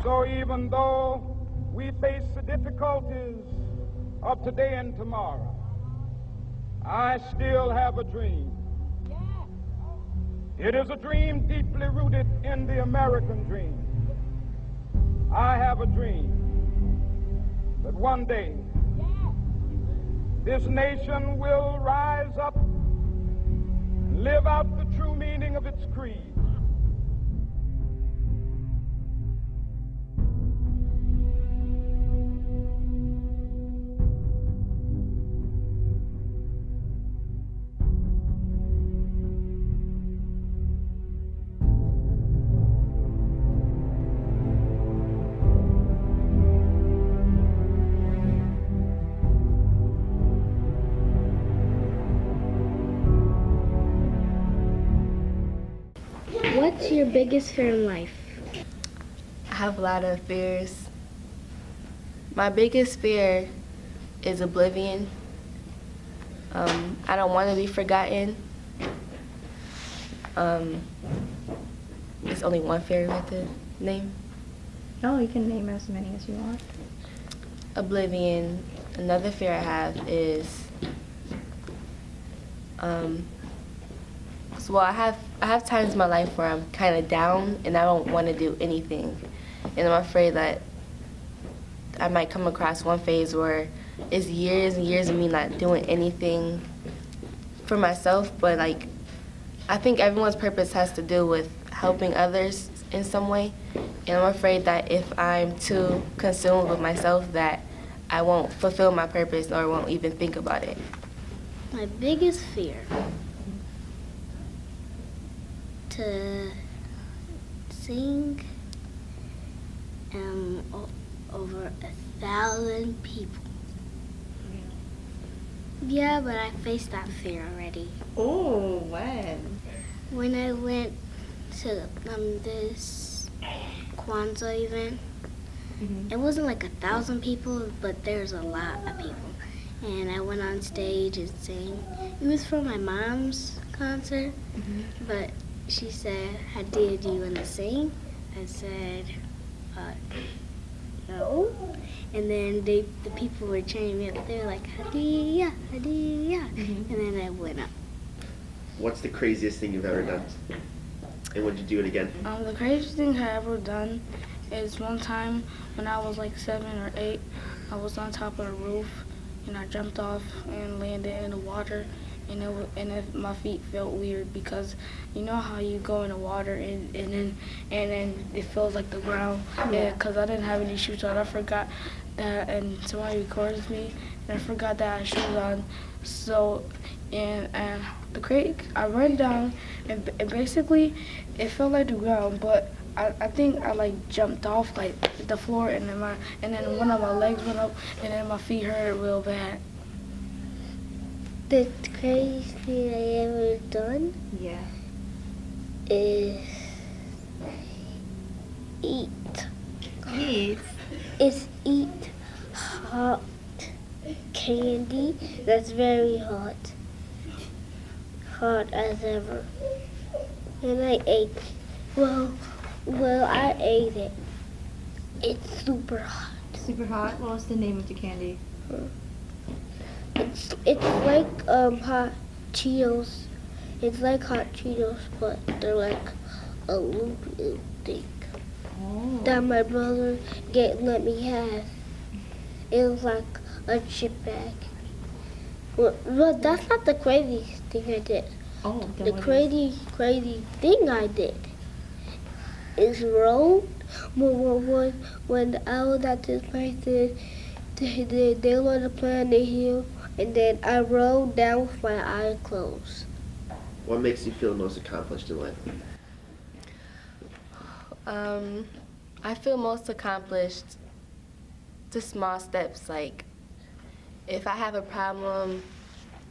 So even though we face the difficulties of today and tomorrow, I still have a dream. It is a dream deeply rooted in the American dream. I have a dream that one day this nation will rise up and live out the true meaning of its creed. What's your biggest fear in life? I have a lot of fears. My biggest fear is oblivion. I don't want to be forgotten. There's only one fear with the name. No, you can name as many as you want. Oblivion. Another fear I have is, I have times in my life where I'm kind of down and I don't want to do anything, and I'm afraid that I might come across one phase where it's years and years of me not doing anything for myself, but like I think everyone's purpose has to do with helping others in some way, and I'm afraid that if I'm too consumed with myself that I won't fulfill my purpose or won't even think about it. My biggest fear to sing over 1,000 people. Yeah, but I faced that fear already. Oh, when? When I went to this Kwanzaa event, it wasn't like 1,000 people, but there's a lot of people. And I went on stage and sang. It was for my mom's concert, but she said, "Hadia, do you want to sing?" I said, no. And then the people were cheering me up. They were like, "Hadia, Hadia." And then I went up. What's the craziest thing you've ever done? And would you do it again? The craziest thing I ever done is one time when I was like 7 or 8, I was on top of a roof and I jumped off and landed in the water, and my feet felt weird because you know how you go in the water and then it feels like the ground. Yeah. Because I didn't have any shoes on. I forgot that, and somebody records me, and I forgot that I had shoes on. So and the creek, I ran down, and basically it felt like the ground, but I think I like jumped off like the floor, and then one of my legs went up, and then my feet hurt real bad. The craziest thing I ever done is eat. Eat? Is eat hot candy that's very hot. Hot as ever. And I ate. Well, I ate it. It's super hot. Super hot? What was the name of the candy? It's like hot Cheetos. It's like hot Cheetos, but they're like a loop thing that my brother let me have. It was like a chip bag. Well, that's not the craziest thing I did. Oh, the crazy thing I did is roll. When I was at this place, they wanted to play on the hill, and then I rolled down with my eyes closed. What makes you feel most accomplished in life? I feel most accomplished to small steps, like if I have a problem,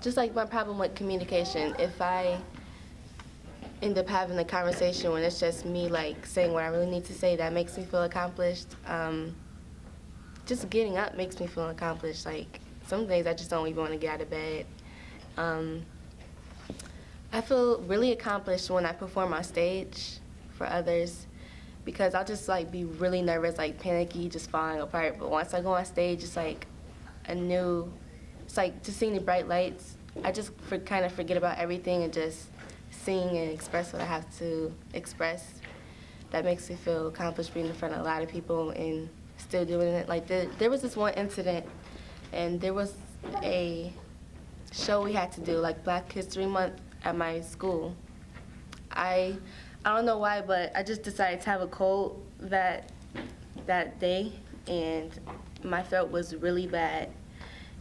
just like my problem with communication, if I end up having a conversation when it's just me like saying what I really need to say, that makes me feel accomplished. Just getting up makes me feel accomplished. Like some days I just don't even want to get out of bed. I feel really accomplished when I perform on stage for others, because I'll just like be really nervous, like panicky, just falling apart. But once I go on stage, it's like it's like just seeing the bright lights. I just kind of forget about everything and just sing and express what I have to express. That makes me feel accomplished being in front of a lot of people and still doing it. Like there was this one incident, and there was a show we had to do, like Black History Month at my school. I don't know why, but I just decided to have a cold that day, and my throat was really bad.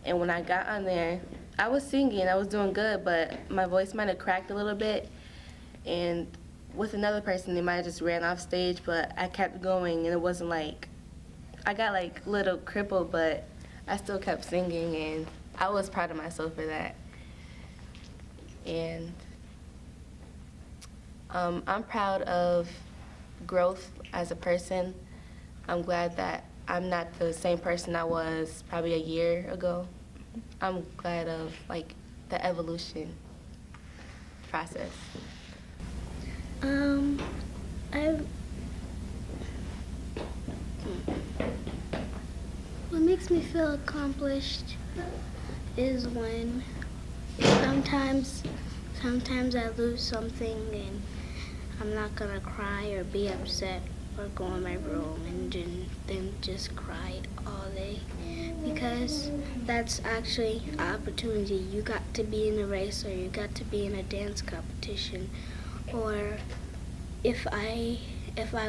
And when I got on there, I was singing, I was doing good, but my voice might have cracked a little bit. And with another person, they might have just ran off stage, but I kept going, and it wasn't like, I got like a little crippled, but I still kept singing, and I was proud of myself for that. And I'm proud of growth as a person. I'm glad that I'm not the same person I was probably a year ago. I'm glad of like the evolution process. What makes me feel accomplished is when sometimes I lose something and I'm not gonna cry or be upset or go in my room and then just cry all day, because that's actually an opportunity. You got to be in a race, or you got to be in a dance competition, or if I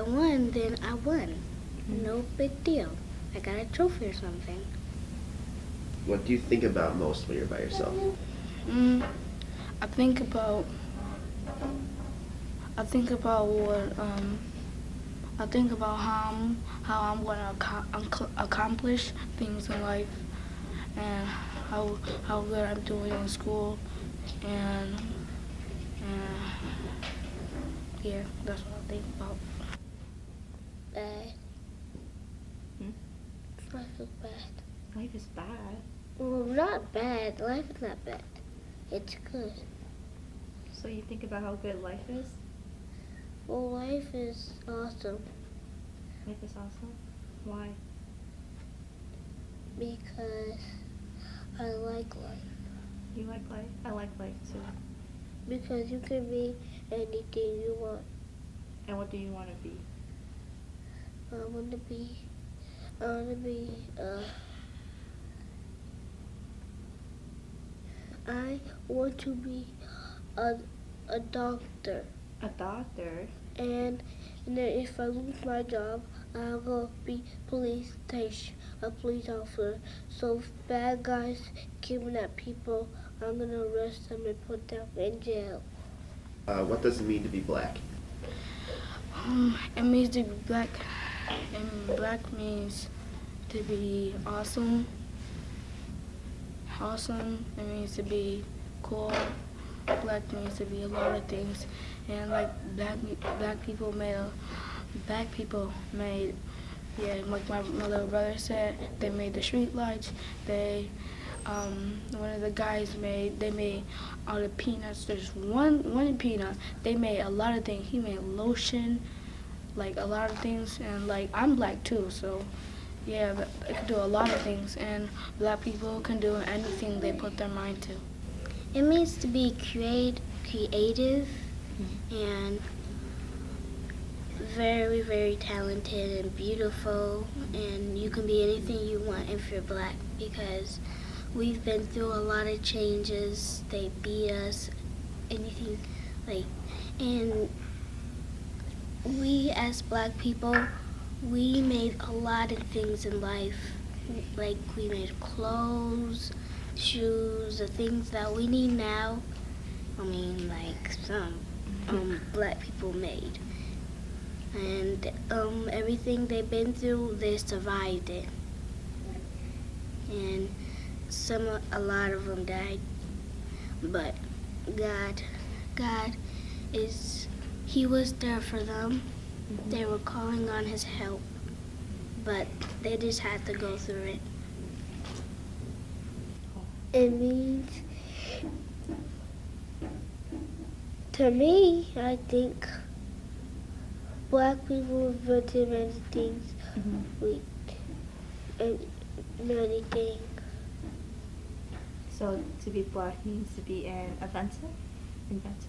won, then I won. No big deal. I got a trophy or something. What do you think about most when you're by yourself? I think about how I'm gonna accomplish things in life, and how good I'm doing in school, and yeah, that's what I think about. Bad. Life is bad. Life is bad. Well, not bad. Life is not bad. It's good. So you think about how good life is? Well, life is awesome Life is awesome. Why? because I like life. You like life? I like life too. Because you can be anything you want. And what do you want to be? I want to be a doctor. A doctor? And then if I lose my job, I will be a police officer. So if bad guys kidnap people, I'm gonna arrest them and put them in jail. What does it mean to be black? It means to be black, and black means to be awesome. Awesome, it means to be cool. Black means to be a lot of things, and like black people made, yeah, like my little brother said, they made the street lights. One of the guys made all the peanuts. There's one peanut. They made a lot of things. He made lotion, like a lot of things, and like I'm black too, so yeah, they can do a lot of things, and black people can do anything they put their mind to. It means to be creative and very, very talented and beautiful, and you can be anything you want if you're black, because we've been through a lot of changes. They beat us, anything and we as black people, we made a lot of things in life. Like we made clothes, shoes, the things that we need now. I mean, like some black people made. And everything they've been through, they survived it. And a lot of them died. But God He was there for them. They were calling on His help, but they just had to go through it. It means, to me, I think Black people invented many things. We many things. So to be black means to be an inventor? Inventor.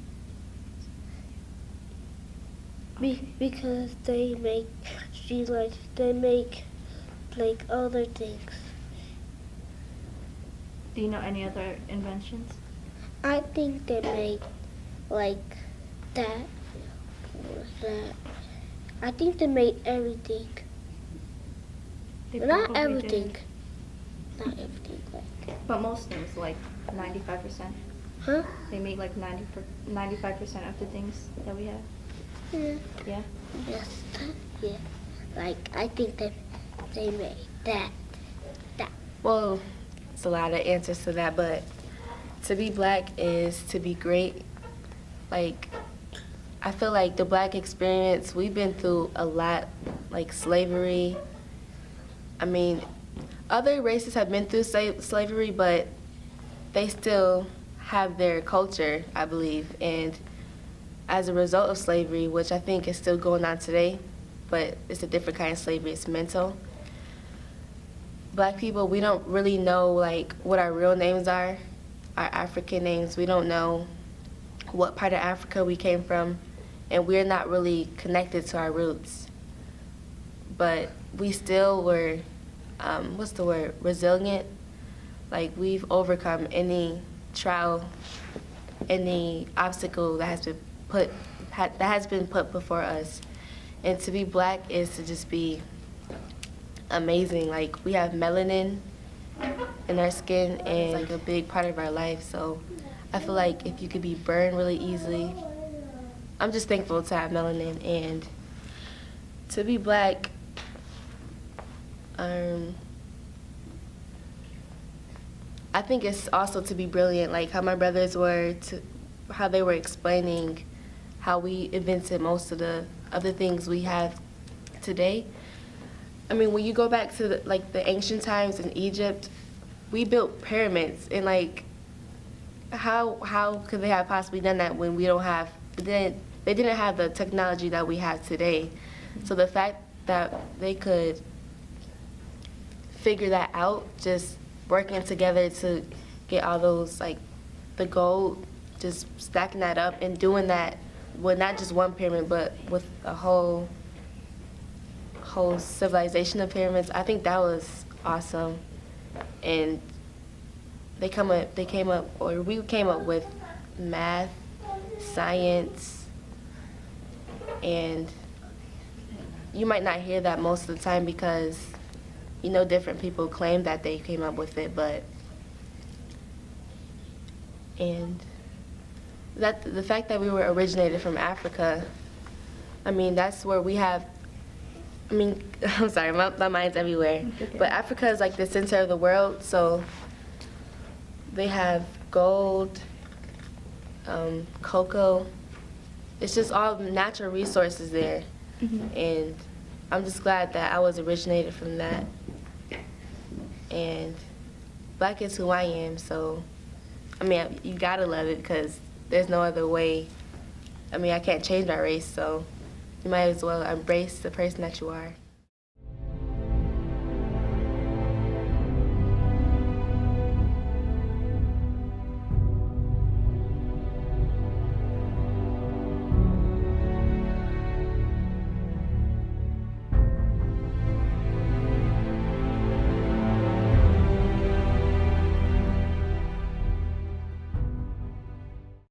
Because they make streetlights, they make like other things. Do you know any other inventions? I think they make like that or that. I think they made everything. They Not probably everything. did. Not everything. Like, But most things, like 95%. huh? They made like 95% of the things that we have. Yeah. Yeah. Yes. Yeah. Like I think they made that. Well, it's a lot of answers to that, but to be black is to be great. Like, I feel like the black experience, we've been through a lot, like slavery. I mean, other races have been through slavery, but they still have their culture, I believe. And as a result of slavery, which I think is still going on today, but it's a different kind of slavery, it's mental. Black people, we don't really know like what our real names are, our African names. We don't know what part of Africa we came from, and we're not really connected to our roots. But we still were, resilient. Like we've overcome any trial, any obstacle that has been put before us. And to be black is to just be amazing. Like we have melanin in our skin, and it's like a big part of our life. So I feel like if you could be burned really easily, I'm just thankful to have melanin. And to be black, I think it's also to be brilliant, like how my brothers were, how they were explaining how we invented most of the things we have today. I mean, when you go back to the ancient times in Egypt, we built pyramids, and like, how could they have possibly done that when we don't have? They didn't have the technology that we have today. So the fact that they could figure that out, just working together to get all those, like the gold, just stacking that up and doing that with not just one pyramid, but with a whole civilization of pyramids. I think that was awesome. And we came up with math, science, and you might not hear that most of the time because different people claim that they came up with it, and that the fact that we were originated from Africa, I mean, that's where we have, I'm sorry, my mind's everywhere, but Africa is like the center of the world, so they have gold, cocoa, it's just all natural resources there, and I'm just glad that I was originated from that. And black is who I am, so, you gotta love it because there's no other way. I can't change my race, so you might as well embrace the person that you are.